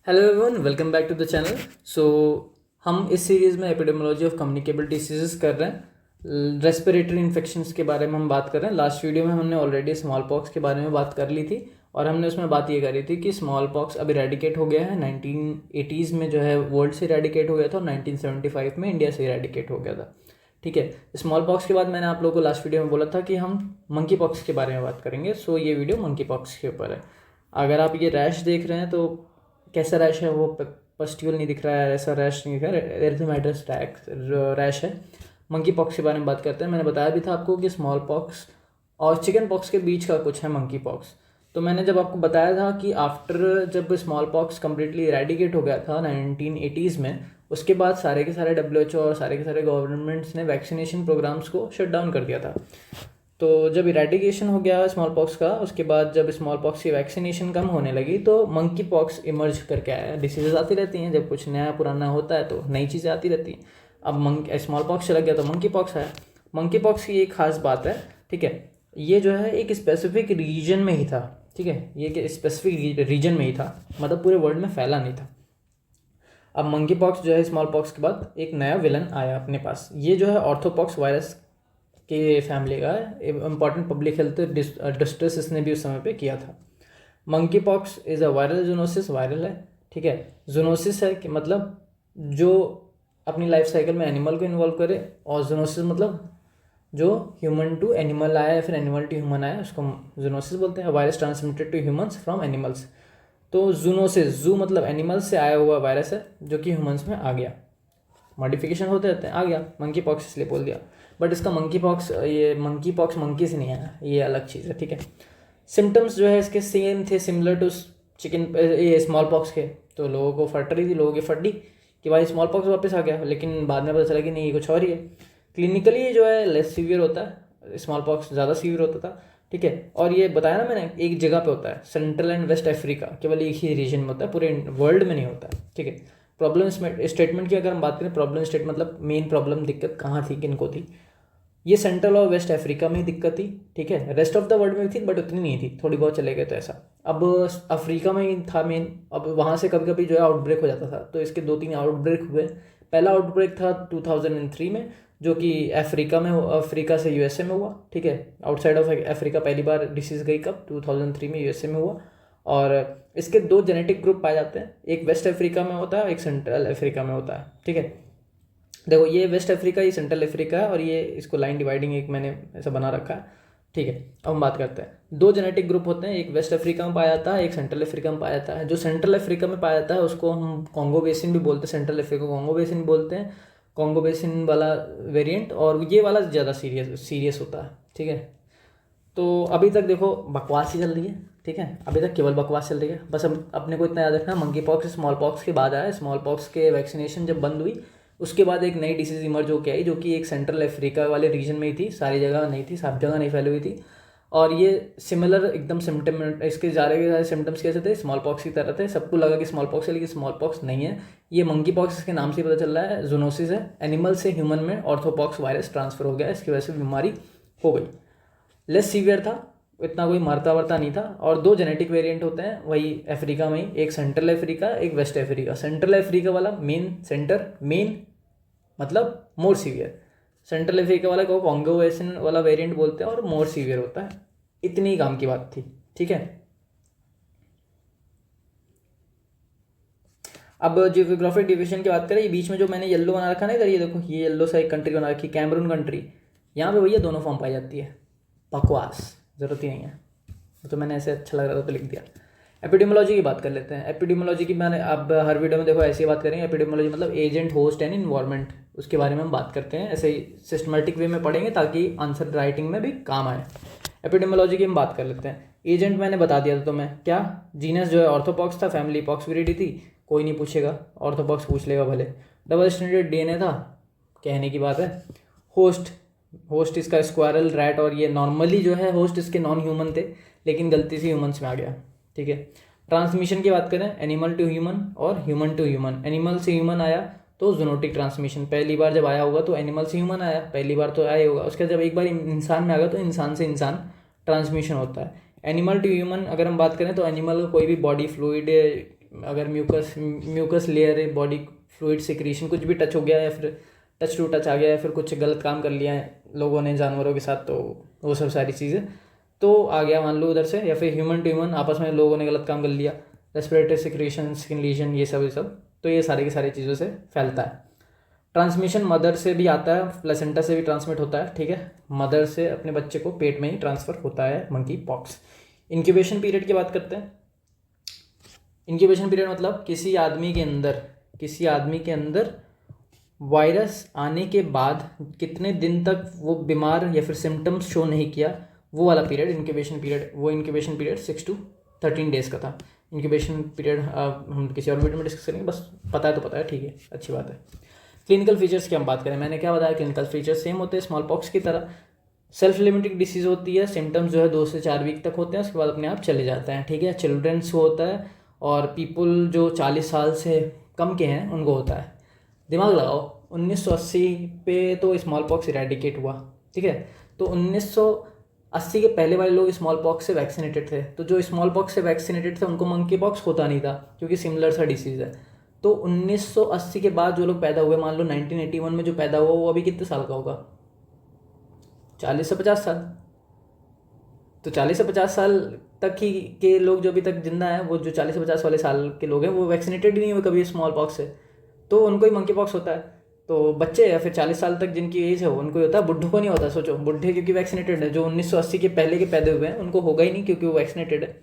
Hello everyone, welcome back to the channel. So हम इस series में एपिडेमियोलॉजी ऑफ कम्युनिकेबल डिसीजेस कर रहे हैं। रेस्पिरेटरी इन्फेक्शंस के बारे में हम बात कर रहे हैं। लास्ट वीडियो में हमने ऑलरेडी स्मॉल पॉक्स के बारे में बात कर ली थी और हमने उसमें बात ये करी थी कि स्मॉल पॉक्स अब इरेडिकेट हो गया है। 1980s में जो है वर्ल्ड से इरेडिकेट हो गया था और 1975 में इंडिया से इरेडिकेट हो गया था। ठीक है, स्मॉल पॉक्स के बाद मैंने आप लोगों को लास्ट वीडियो में बोला था कि हम मंकी पॉक्स के बारे में बात करेंगे। सो ये वीडियो मंकी पॉक्स के ऊपर है। अगर आप ये रैश देख रहे हैं तो कैसा रैश है, वो पस्ट्यूल नहीं दिख रहा है, ऐसा रैश नहीं दिख रहा है, एरिथेमेटस रैश है। मंकी पॉक्स के बारे में बात करते हैं। मैंने बताया भी था आपको कि स्मॉल पॉक्स और चिकन पॉक्स के बीच का कुछ है मंकी पॉक्स। तो मैंने जब आपको बताया था कि आफ्टर जब स्मॉल पॉक्स कम्प्लीटली इरेडिकेट हो गया था 1980s में, उसके बाद सारे के सारे WHO और सारे के सारे गवर्नमेंट्स ने वैक्सीनेशन प्रोग्राम्स को शट डाउन कर दिया था। तो जब इरेडिकेशन हो गया स्मॉल पॉक्स का, उसके बाद जब स्मॉल पॉक्स की वैक्सीनेशन कम होने लगी तो मंकी पॉक्स इमर्ज करके आया। डिसीजेज आती रहती हैं, जब कुछ नया पुराना होता है तो नई चीज़ें आती रहती हैं। अब स्मॉल पॉक्स चला गया तो मंकी पॉक्स आया। मंकी पॉक्स की एक खास बात है, ठीक है, ये जो है एक स्पेसिफिक रीजन में ही था। ठीक है, ये एक स्पेसिफिक रीजन में ही था, मतलब पूरे वर्ल्ड में फैला नहीं था। अब मंकी पॉक्स जो है स्मॉल पॉक्स के बाद एक नया विलन आया अपने पास। ये जो है ऑर्थोपॉक्स वायरस के फैमिली का इम्पॉर्टेंट पब्लिक हेल्थ डिस्ट्रेस इसने भी उस समय पे किया था। Monkey pox is a viral zoonosis, viral है। ठीक है, जूनोसिस है कि मतलब जो अपनी लाइफ साइकिल में एनिमल को इन्वॉल्व करे, और जूनोसिस मतलब जो ह्यूमन टू एनिमल आया या फिर एनिमल टू ह्यूमन आया, उसको जूनोसिस बोलते हैं। Virus transmitted to humans from animals. तो जूनोसिस, जू मतलब एनिमल्स से आया हुआ वायरस है जो कि ह्यूमंस में आ गया। मॉडिफिकेशन होते रहते हैं, आ गया मंकी पॉक्स इसलिए बोल दिया। बट इसका मंकी पॉक्स मंकी से नहीं आया, ये अलग चीज़ है। ठीक है, सिम्टम्स जो है इसके सेम थे, सिमिलर टू ये स्मॉल पॉक्स के। तो लोगों को फट रही थी, लोगों की फट दी कि भाई स्मॉल पॉक्स वापस आ गया, लेकिन बाद में पता चला कि नहीं, ये कुछ और ही है। क्लिनिकली जो है लेस सीवियर होता है, स्मॉल पॉक्स ज़्यादा सीवियर होता था। ठीक है, और ये बताया ना मैंने, एक जगह पे होता है, सेंट्रल एंड वेस्ट अफ्रीका, केवल एक ही रीजन में होता है, पूरे वर्ल्ड में नहीं होता है। ठीक है, प्रॉब्लम स्टेटमेंट की अगर हम बात करें, प्रॉब्लम स्टेट मतलब मेन प्रॉब्लम दिक्कत कहाँ थी, किन को थी, ये सेंट्रल और वेस्ट अफ्रीका में ही दिक्कत थी। ठीक है, रेस्ट ऑफ द वर्ल्ड में थी बट उतनी नहीं थी, थोड़ी बहुत चले गए तो ऐसा। अब अफ्रीका में ही था मेन। अब वहाँ से कभी कभी जो है आउटब्रेक हो जाता था, तो इसके 2-3 आउटब्रेक हुए। पहला आउटब्रेक था 2003 में, जो कि अफ्रीका से यूएसए में हुआ। ठीक है, आउटसाइड ऑफ अफ्रीका पहली बार डिसीज़ गई कब, 2003 में यूएसए में हुआ। और इसके 2 जेनेटिक ग्रुप पाए जाते हैं, एक वेस्ट अफ्रीका में होता है, एक सेंट्रल अफ्रीका में होता है। ठीक है, देखो ये वेस्ट अफ्रीका, ये सेंट्रल अफ्रीका है, और ये इसको लाइन डिवाइडिंग एक मैंने ऐसा बना रखा है। ठीक है, अब हम बात करते हैं। 2 जेनेटिक ग्रुप होते हैं, एक वेस्ट अफ्रीका में पाया जाता है, एक सेंट्रल अफ्रीका में पाया जाता है। जो सेंट्रल अफ्रीका में पाया जाता है उसको हम कॉन्गो बेसिन भी बोलते हैं, सेंट्रल अफ्रीका को कॉन्गो बेसिन बोलते हैं, कॉन्गो बेसिन वाला वेरिएंट। और ये वाला ज़्यादा सीरियस होता है। ठीक है, तो अभी तक देखो बकवास ही चल रही है। ठीक है, अभी तक केवल बकवास चल रही है। बस हम अपने को इतना याद रखना, मंकी पॉक्स स्मॉल पॉक्स के बाद आया। स्मॉल पॉक्स के वैक्सीनेशन जब बंद हुई, उसके बाद एक नई डिसीज़ इमर्ज होकर आई, जो कि एक सेंट्रल अफ्रीका वाले रीजन में ही थी, सारी जगह नहीं थी, सब जगह नहीं फैली हुई थी। और ये सिमिलर एकदम सिम्टम, इसके सारे सिम्टम्स कैसे थे, स्मॉल पॉक्स की तरह थे। सबको लगा कि स्मॉल पॉक्स है, लेकिन स्मॉल पॉक्स नहीं है, ये मंकी पॉक्स इसके नाम से ही पता चल रहा है, जूनोसिस है। एनिमल से ह्यूमन में ऑर्थोपॉक्स वायरस ट्रांसफर हो गया, इसकी वजह से बीमारी हो गई। लेस सीवियर था, इतना कोई मरता वरता नहीं था। और 2 जेनेटिक वेरिएंट होते हैं वही अफ्रीका में ही, एक सेंट्रल अफ्रीका, एक वेस्ट अफ्रीका। सेंट्रल अफ्रीका वाला मेन मतलब मोर सीवियर, सेंट्रल अफ्रीका वाला को कॉन्गो बेसिन वाला वेरिएंट बोलते हैं और मोर सीवियर होता है। इतनी ही काम की बात थी। ठीक है, अब जियोग्राफिक डिवीजन की बात करें, ये बीच में जो मैंने येलो बना रखा ना इधर, ये देखो, ये येलो सा एक कंट्री बना रखी, कैमरून कंट्री। यहाँ पे भैया दोनों फॉर्म पाई जाती है। बकवास, ज़रूरत ही नहीं है, तो मैंने ऐसे अच्छा लग रहा था तो लिख दिया। एपिडेमियोलॉजी की बात कर लेते हैं। एपिडेमियोलॉजी की मैंने अब हर वीडियो में देखो ऐसी बात करेंगे। एपिडेमियोलॉजी मतलब एजेंट, होस्ट एंड इन्वायरमेंट, उसके बारे में हम बात करते हैं। ऐसे ही सिस्टमेटिक वे में पढ़ेंगे ताकि आंसर राइटिंग में भी काम आए। एपिडेमियोलॉजी की हम बात कर लेते हैं। एजेंट मैंने बता दिया था तुम्हें, क्या जीनस जो है ऑर्थोपॉक्स था, फैमिली पॉक्सविरिडी थी, कोई नहीं पूछेगा, ऑर्थोपॉक्स पूछ लेगा भले। डबल स्टैंडर्ड डीएनए था, कहने की बात है। होस्ट इसका स्क्वायरल, रैट, और ये नॉर्मली जो है होस्ट इसके नॉन ह्यूमन थे, लेकिन गलती से ह्यूमन्स में आ गया। ठीक है, ट्रांसमिशन की बात करें, एनिमल टू ह्यूमन और ह्यूमन टू ह्यूमन। एनिमल से ह्यूमन आया तो जूनोटिक ट्रांसमिशन, पहली बार जब आया होगा तो एनिमल से ह्यूमन आया, पहली बार तो आया होगा। उसके जब एक बार इंसान में आ गया तो इंसान से इंसान ट्रांसमिशन होता है। एनिमल टू ह्यूमन अगर हम बात करें तो एनिमल का कोई भी बॉडी फ्लूइड अगर mucus layer, body fluid secretion कुछ भी टच हो गया, या फिर टच टू टच आ गया, या फिर कुछ गलत काम कर लिया है लोगों ने जानवरों के साथ, तो वो सब सारी चीज़ें तो आ गया मान लो उधर से, या फिर ह्यूमन टू ह्यूमन आपस में लोगों ने गलत काम कर लिया, रेस्पिरेटरी सिक्रीशन, स्किन लीजन, ये सब, तो ये सारी की सारी चीज़ों से फैलता है। ट्रांसमिशन मदर से भी आता है, प्लेसेंटा से भी ट्रांसमिट होता है, ठीक है। मदर से अपने बच्चे को पेट में ही ट्रांसफ़र होता है मंकी पॉक्स। इंक्यूबेशन पीरियड की बात करते हैं। इंक्यूबेशन पीरियड मतलब किसी आदमी के अंदर वायरस आने के बाद कितने दिन तक वो बीमार या फिर सिम्टम्स शो नहीं किया, वो वाला पीरियड इंक्यूबेशन पीरियड। वो इंक्यूबेशन पीरियड 6 to 13 डेज़ का था। इंक्यूबेशन पीरियड हम किसी और वीडियो में डिस्कस करेंगे, बस पता है तो पता है, ठीक है, अच्छी बात है। क्लिनिकल फीचर्स की हम बात करें, मैंने क्या बताया, क्लिनिकल फीचर्स सेम होते हैं स्मॉल पॉक्स की तरह। सेल्फ लिमिटिंग डिसीज़ होती है, सिम्टम्स जो है 2 से 4 वीक तक होते हैं, उसके बाद अपने आप चले जाते हैं, ठीक है। चिल्ड्रंस होता है, और पीपल जो 40 साल से कम के हैं उनको होता है। दिमाग लगाओ, 1980 पे तो स्मॉल पॉक्स इरेडिकेट हुआ, ठीक है। तो 1980 के पहले वाले लोग स्मॉल पॉक्स से वैक्सीनेटेड थे, तो जो स्मॉल पॉक्स से वैक्सीनेटेड थे उनको मंकी पॉक्स होता नहीं था, क्योंकि सिमिलर सा डिसीज़ है। तो 1980 के बाद जो लोग पैदा हुए, मान लो 1981 में जो पैदा हुआ, वो अभी कितने साल का होगा, 40 से 50 साल। तो 40 से 50 साल तक ही के लोग जो अभी तक जिंदा हैं, वो जो 40 से 50 वाले साल के लोग हैं, वो वैक्सीनेटेड ही नहीं हुए कभी स्मॉल पॉक्स से, तो उनको ही मंकी पॉक्स होता है। तो बच्चे या फिर 40 साल तक जिनकी एज है उनको ही होता है, बुढ़ों को नहीं होता। सोचो, बुढ़े क्योंकि वैक्सीनेटेड है, जो 1980 के पहले के पैदा हुए हैं उनको होगा ही नहीं, क्योंकि वो वैक्सीनेटेड है।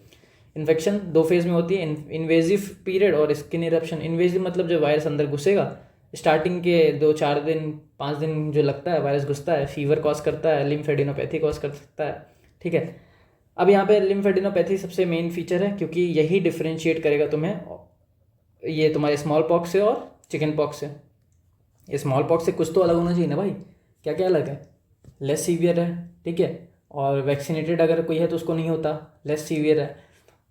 इन्फेक्शन 2 फेज में होती है, इन्वेजिव पीरियड और स्किन इरप्शन। इन्वेजिव मतलब जो वायरस अंदर घुसेगा, स्टार्टिंग के 2-4 दिन 5 दिन जो लगता है वायरस घुसता है, फीवर कॉज करता है, लिम्फेडिनोपैथी कॉज कर सकता है, ठीक है। अब यहाँ पे लिम्फेडिनोपैथी सबसे मेन फीचर है, क्योंकि यही डिफ्रेंशिएट करेगा तुम्हें ये तुम्हारे स्मॉल पॉक्स से और चिकन पॉक्स से। ये स्मॉल पॉक्स से कुछ तो अलग होना चाहिए ना भाई, क्या क्या अलग है, लेस सीवियर है, ठीक है। और वैक्सीनेटेड अगर कोई है तो उसको नहीं होता, लेस सीवियर है।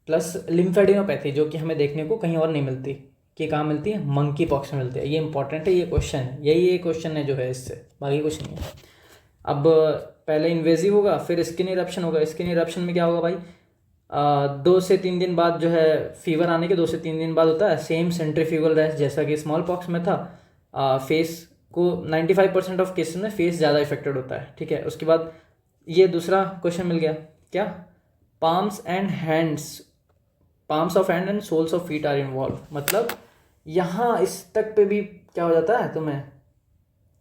प्लस लिम्फेडिनोपैथी जो कि हमें देखने को कहीं और नहीं मिलती, कि कहाँ मिलती है, मंकी पॉक्स में मिलती है। ये इंपॉर्टेंट है, ये क्वेश्चन है, यही क्वेश्चन है जो है इससे, बाकी कुछ नहीं है। अब पहले इन्वेजिव होगा, फिर स्किन इरप्शन होगा। स्किन इरप्शन में क्या होगा भाई, 2 से 3 दिन बाद जो है, फीवर आने के 2 से 3 दिन बाद होता है सेम सेंट्रीफ्यूगल रैश जैसा कि स्मॉल पॉक्स में था। फेस को 95% ऑफ केसेस में फेस ज़्यादा इफेक्टेड होता है, ठीक है। उसके बाद ये दूसरा क्वेश्चन मिल गया, क्या, palms of hand and soles of feet are involve. मतलब यहाँ इस तक पे भी क्या हो जाता है तुम्हें,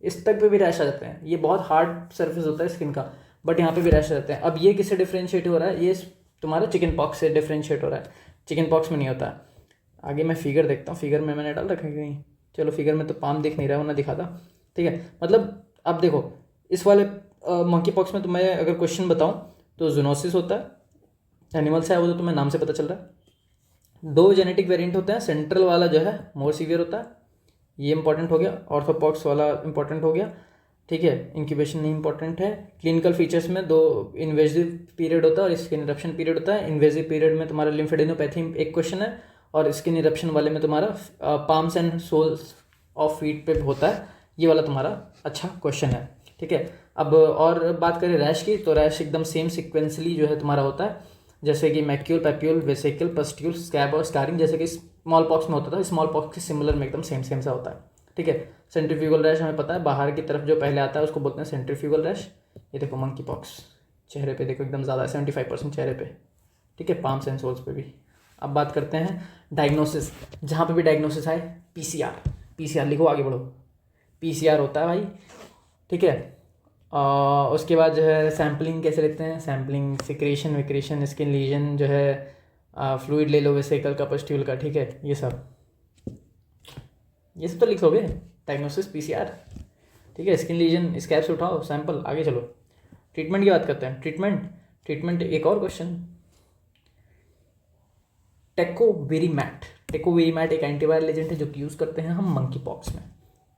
इस तक पे भी रैश आ जाते हैं। ये बहुत हार्ड सरफेस होता है स्किन का, बट यहाँ पे भी रैश आ जाते हैं। अब ये किससे डिफ्रेंशिएट हो रहा है, ये तुम्हारा चिकन पॉक्स से डिफ्रेंशिएट हो रहा है, चिकन पॉक्स में नहीं होता है। आगे मैं फिगर देखता हूँ, फिगर में मैंने डाल रखा है कहीं, चलो फिगर में तो पाम दिख नहीं रहा है, वरना दिखाता, ठीक है। मतलब अब देखो, इस वाले मंकी पॉक्स में तुम्हें अगर क्वेश्चन बताऊँ तो जूनोसिस होता है, एनिमल से है वो तो तुम्हें नाम से पता चल रहा है। 2 जेनेटिक वेरिएंट होते हैं, सेंट्रल वाला जो है मोर सीवियर होता है, ये इंपॉर्टेंट हो गया। ऑर्थोपॉक्स वाला इंपॉर्टेंट हो गया, ठीक है। इंक्यूबेशन नहीं इंपॉर्टेंट है। क्लिनिकल फीचर्स में 2 इन्वेजिव पीरियड होता है और स्किन इरप्शन पीरियड होता है। इन्वेजिव पीरियड में तुम्हारा लिम्फेडिनोपैथी एक क्वेश्चन है, और स्किन इरप्शन वाले में तुम्हारा palms and soles of feet पे होता है, ये वाला तुम्हारा अच्छा क्वेश्चन है, ठीक है। अब और बात करें रैश की, तो रैश एकदम सेम सिक्वेंसली जो है तुम्हारा होता है, जैसे कि macule, papule, vesicle, pustule, scab और स्कारिंग, जैसे कि स्मॉल पॉक्स में होता था। स्मॉल पॉक्स के सिमिलर में एकदम सेम सा होता है, ठीक है। सेंट्रीफ्यूगल रैश हमें पता है, बाहर की तरफ जो पहले आता है उसको बोलते हैं सेंट्रीफ्यूगल रैश। ये देखो मंकी पॉक्स, चेहरे पे देखो एकदम ज़्यादा है, 75% चेहरे पे, ठीक है, पाम्स एंड सोल्स पे भी। अब बात करते हैं डायग्नोसिस, जहाँ पे भी डायग्नोसिस आए, पीसीआर लिखो, आगे बढ़ो, पीसीआर होता है भाई, ठीक है। उसके बाद जो है सैम्पलिंग कैसे लेते हैं, सैम्पलिंग सिक्रेशन, विक्रेशन, स्किन लीजन जो है, फ्लूइड ले लो वेसिकल का, पस्ट्यूल का, ठीक है। ये सब तो लिख लोगे, डायग्नोसिस पीसीआर, ठीक है। स्किन लीजन, स्कैब से उठाओ सैंपल, आगे चलो। ट्रीटमेंट की बात करते हैं। ट्रीटमेंट एक और क्वेश्चन, टेकोवेरिमैट एक एंटीवायरल एजेंट है जो कि यूज़ करते हैं हम मंकी पॉक्स में,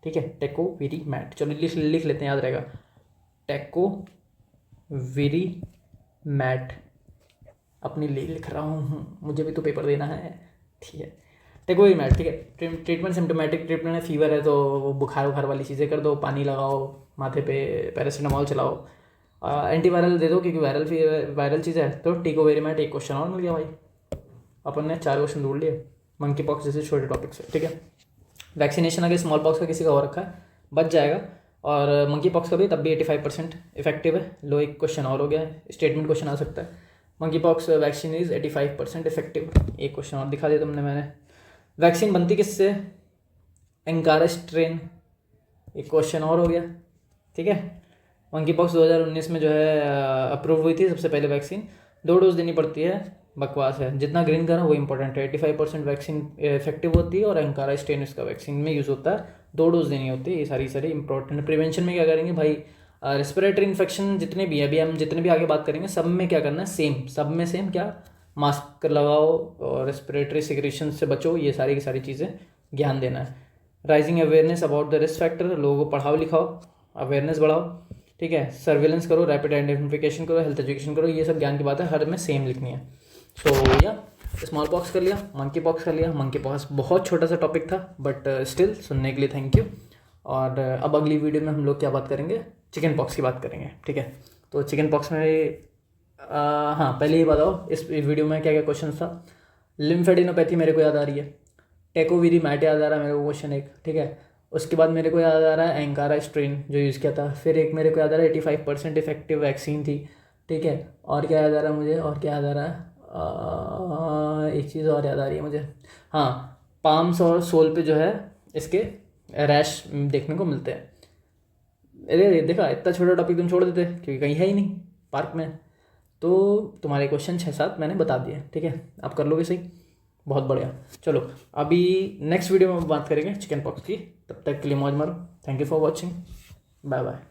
ठीक है। टेकोवेरिमैट, चलो लिख लेते हैं, याद रहेगा, टेकोवेरिमैट, अपने लिए लिख रहा हूँ, मुझे भी तो पेपर देना है, ठीक है। टेकोवेरिमैट, ठीक है। ट्रीटमेंट सिम्टोमेटिक ट्रीटमेंट है, फीवर है तो बुखार वाली चीज़ें कर दो, पानी लगाओ माथे पे, पैरासीटामॉल चलाओ, एंटीवायरल दे दो क्योंकि वायरल चीज़ है। तो टेकोवेरिमैट एक क्वेश्चन और मिल गया भाई, अपन ने 4 क्वेश्चन ढूंढ लिए। मंकी पॉक्स जैसे छोटे टॉपिक से, ठीक है। वैक्सीनेशन अगर स्मॉल पॉक्स का किसी का हो रखा है बच जाएगा, और मंकी पॉक्स का भी तब भी 85% इफेक्टिव है। लो एक क्वेश्चन और हो गया है, स्टेटमेंट क्वेश्चन आ सकता है, monkey pox vaccine is 85% effective. एक क्वेश्चन और दिखा दिया तुमने मैंने। वैक्सीन बनती किससे? एंकारा स्ट्रेन, एक क्वेश्चन और हो गया, ठीक है। मंकी पॉक्स 2019 में जो है अप्रूव हुई थी सबसे पहले वैक्सीन, 2 डोज देनी पड़ती है, बकवास है। जितना ग्रीन करो वो इंपॉर्टेंट है। 85% वैक्सीन इफेक्टिव होती है और एंकारा स्ट्रेन इसका वैक्सीन में यूज़ होता है, 2 डोज देनी होती है। ये सारी इंपॉर्टेंट। प्रिवेंशन में क्या करेंगे भाई, रेस्पिरेटरी इन्फेक्शन जितने भी अभी हम जितने भी आगे बात करेंगे सब में क्या करना है, सेम, सब में सेम क्या, मास्क लगाओ और रेस्पिरेटरी सिक्रेशन से बचो, ये सारी की सारी चीज़ें ध्यान देना है। Rising awareness about the risk factor, लोगों को पढ़ाओ लिखाओ, अवेयरनेस बढ़ाओ, ठीक है। सर्विलेंस करो, रैपिड आइडेंटिफिकेशन करो, हेल्थ एजुकेशन करो, ये सब ज्ञान की बात है, हर में सेम लिखनी है। सो या स्मॉल पॉक्स कर लिया, मंकी पॉक्स कर लिया। मंकी पॉक्स बहुत छोटा सा टॉपिक था बट स्टिल सुनने के लिए थैंक यू। और अब अगली वीडियो में हम लोग क्या बात करेंगे, चिकन पॉक्स की बात करेंगे, ठीक है। तो चिकन पॉक्स में हाँ पहले ही बताओ इस वीडियो में क्या क्या क्वेश्चन था। लिम्फेडिनोपैथी मेरे को याद आ रही है, टेकोवीरी मैट याद आ रहा है मेरे को क्वेश्चन एक, ठीक है। उसके बाद मेरे को याद आ रहा है एंकारा स्ट्रेन जो यूज़ किया था, फिर एक मेरे को याद आ रहा है 85% इफेक्टिव वैक्सीन थी, ठीक है। और क्या याद आ रहा है मुझे, और क्या याद आ रहा है, एक चीज़ और याद आ रही है मुझे, हाँ पाम्स और सोल पे जो है इसके रैश देखने को मिलते हैं। अरे देखा, इतना छोटा टॉपिक तुम छोड़ देते क्योंकि कहीं है ही नहीं पार्क में। तो तुम्हारे क्वेश्चन 6-7 मैंने बता दिए, ठीक है, आप कर लोगे सही, बहुत बढ़िया। चलो अभी नेक्स्ट वीडियो में बात करेंगे चिकन पॉक्स की, तब तक के लिए मौज मारो। Thank you for watching, bye bye.